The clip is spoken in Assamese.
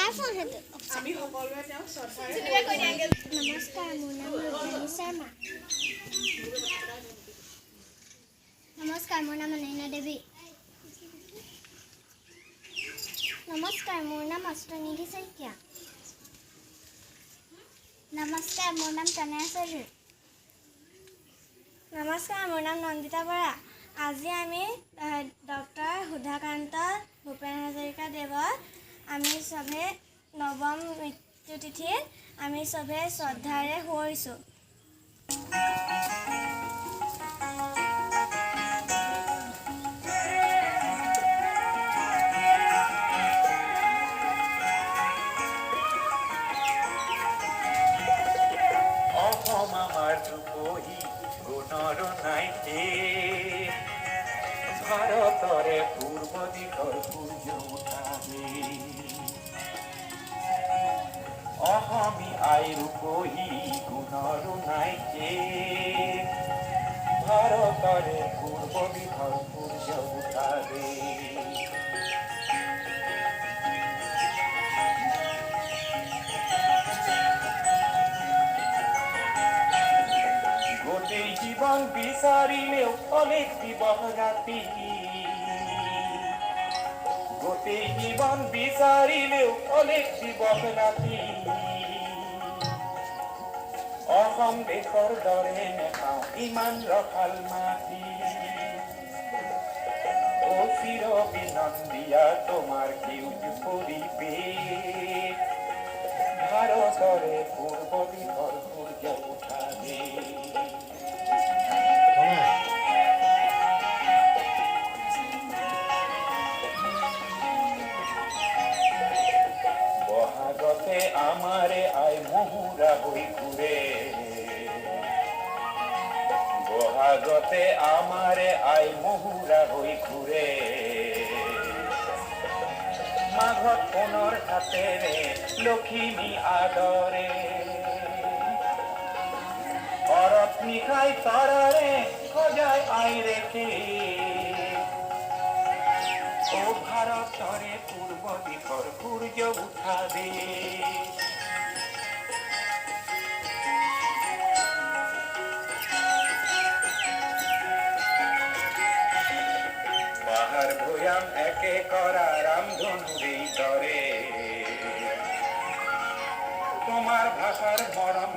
আমি সকলোৱে তেওঁক শ্ৰদ্ধাৰে নমস্কাৰ, মোৰ নাম ৰূপৰাণী শৰ্মা। নমস্কাৰ, মোৰ নাম অনন্যা দেৱী। নমস্কাৰ, মোৰ নাম অষ্টনিধি শইকীয়া। নমস্কাৰ, মোৰ নাম তনয়া চৌধুৰী। নমস্কাৰ, মোৰ নাম নন্দিতা বৰা। আজি আমি ডক্টৰ সুধাকান্ত ভূপেন হাজৰিকা দেৱৰ আমি চবে নৱম মৃত্যু তিথিত আমি চবে শ্ৰদ্ধাৰে সোঁৱৰিছোঁ। অসম আমাৰ ধ্ৰুপহী গুণৰ নাইতে, ভাৰতৰে পূৰ্ব দিশৰ সূৰ্য উঠাবে। অসমী আই ৰূপহী গুণৰ নাইতে, ভাৰতৰে পূৰ্ব দিশৰ সূৰ্য উঠাবে। গোটেই জীৱন বিচাৰিলেও অনেক দিবস ৰাতি, গোটেই জীৱন বিচাৰিলেও অনেক দিবস ৰাতি, অসম দেশৰ দৰে নেপাওঁ ইমান ৰসাল মাটি। অ চিৰ বিনন্দিয়া তোমাৰ সেউজ পৰিৱেশ, ভাৰতৰে পূৰ্ব দিশৰ সূৰ্য উঠাবে। বহাগতে আমাৰে আই মহুৰা হৈ ঘূৰে, বহাগতে আমাৰে আই মহুৰা হৈ ঘূৰে, মাঘত সোণৰ হাতেৰে লখিমী আদৰে, শৰৎ নিশাই তৰাৰে সজাই আই ৰেখে, ও ভাৰতৰে পূৰ্ব দিশৰ সূৰ্য উঠাবে। পাহাৰ ভৈয়াম একে কৰা ৰামধনুৰেই দৰে, তোমাৰ ভাষাৰ মৰম